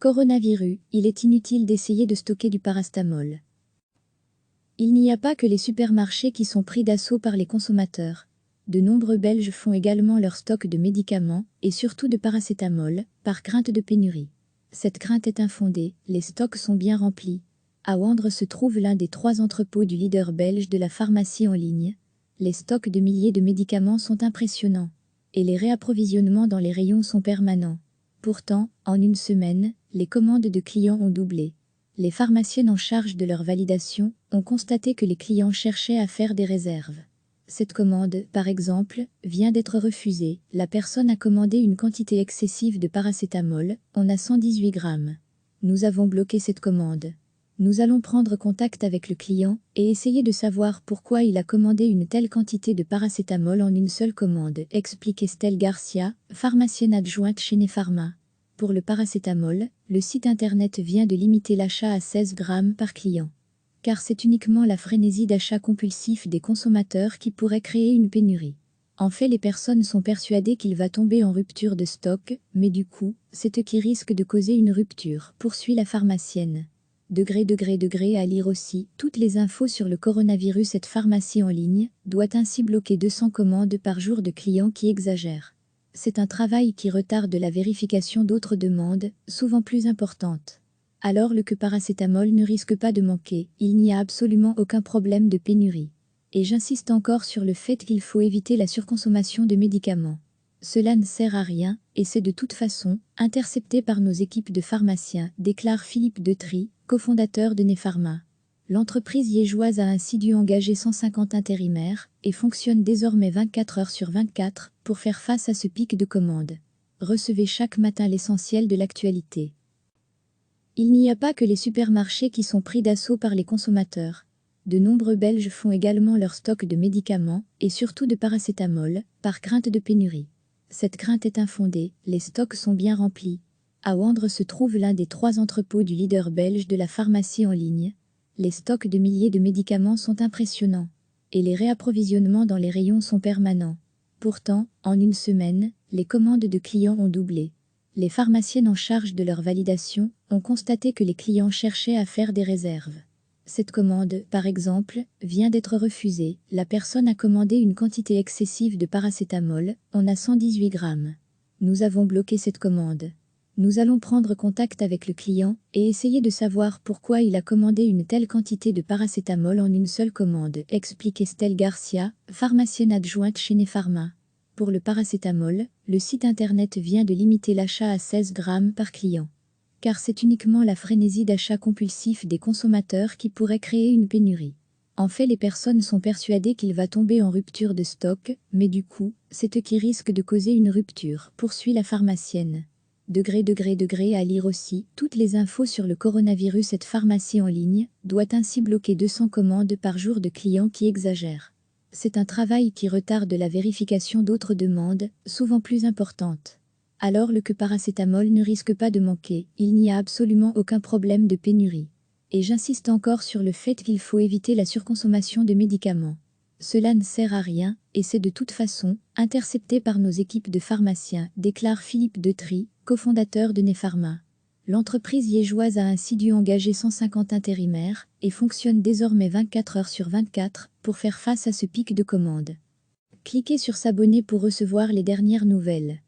Coronavirus, il est inutile d'essayer de stocker du paracétamol. Il n'y a pas que les supermarchés qui sont pris d'assaut par les consommateurs. De nombreux Belges font également leur stock de médicaments, et surtout de paracétamol, par crainte de pénurie. Cette crainte est infondée, les stocks sont bien remplis. À Wandre se trouve l'un des 3 entrepôts du leader belge de la pharmacie en ligne. Les stocks de milliers de médicaments sont impressionnants. Et les réapprovisionnements dans les rayons sont permanents. Pourtant, en une semaine, les commandes de clients ont doublé. Les pharmaciennes en charge de leur validation ont constaté que les clients cherchaient à faire des réserves. Cette commande, par exemple, vient d'être refusée. La personne a commandé une quantité excessive de paracétamol, on a 118 grammes. Nous avons bloqué cette commande. Nous allons prendre contact avec le client et essayer de savoir pourquoi il a commandé une telle quantité de paracétamol en une seule commande, explique Estelle Garcia, pharmacienne adjointe chez Nepharma. Pour le paracétamol, le site internet vient de limiter l'achat à 16 grammes par client. Car c'est uniquement la frénésie d'achat compulsif des consommateurs qui pourrait créer une pénurie. En fait, les personnes sont persuadées qu'il va tomber en rupture de stock, mais du coup, c'est eux qui risquent de causer une rupture, poursuit la pharmacienne. À lire aussi, toutes les infos sur le coronavirus. Cette pharmacie en ligne doit ainsi bloquer 200 commandes par jour de clients qui exagèrent. C'est un travail qui retarde la vérification d'autres demandes, souvent plus importantes. Alors le paracétamol ne risque pas de manquer, il n'y a absolument aucun problème de pénurie. Et j'insiste encore sur le fait qu'il faut éviter la surconsommation de médicaments. Cela ne sert à rien, et c'est de toute façon intercepté par nos équipes de pharmaciens, déclare Philippe Detry, cofondateur de Nepharma. L'entreprise liégeoise a ainsi dû engager 150 intérimaires et fonctionne désormais 24 heures sur 24 pour faire face à ce pic de commandes. Recevez chaque matin l'essentiel de l'actualité. Il n'y a pas que les supermarchés qui sont pris d'assaut par les consommateurs. De nombreux Belges font également leur stock de médicaments, et surtout de paracétamol, par crainte de pénurie. Cette crainte est infondée, les stocks sont bien remplis. À Wandre se trouve l'un des 3 entrepôts du leader belge de la pharmacie en ligne. Les stocks de milliers de médicaments sont impressionnants. Et les réapprovisionnements dans les rayons sont permanents. Pourtant, en une semaine, les commandes de clients ont doublé. Les pharmaciennes en charge de leur validation ont constaté que les clients cherchaient à faire des réserves. Cette commande, par exemple, vient d'être refusée. La personne a commandé une quantité excessive de paracétamol, on a 118 grammes. Nous avons bloqué cette commande. Nous allons prendre contact avec le client et essayer de savoir pourquoi il a commandé une telle quantité de paracétamol en une seule commande, explique Estelle Garcia, pharmacienne adjointe chez Nepharma. Pour le paracétamol, le site internet vient de limiter l'achat à 16 grammes par client. Car c'est uniquement la frénésie d'achat compulsif des consommateurs qui pourrait créer une pénurie. En fait, les personnes sont persuadées qu'il va tomber en rupture de stock, mais du coup, c'est eux qui risquent de causer une rupture, poursuit la pharmacienne. À lire aussi, toutes les infos sur le coronavirus. Cette pharmacie en ligne doit ainsi bloquer 200 commandes par jour de clients qui exagèrent. C'est un travail qui retarde la vérification d'autres demandes, souvent plus importantes. Alors le paracétamol ne risque pas de manquer, il n'y a absolument aucun problème de pénurie. Et j'insiste encore sur le fait qu'il faut éviter la surconsommation de médicaments. Cela ne sert à rien, et c'est de toute façon intercepté par nos équipes de pharmaciens, déclare Philippe Detry, cofondateur de Nepharma. L'entreprise liégeoise a ainsi dû engager 150 intérimaires et fonctionne désormais 24 heures sur 24 pour faire face à ce pic de commandes. Cliquez sur s'abonner pour recevoir les dernières nouvelles.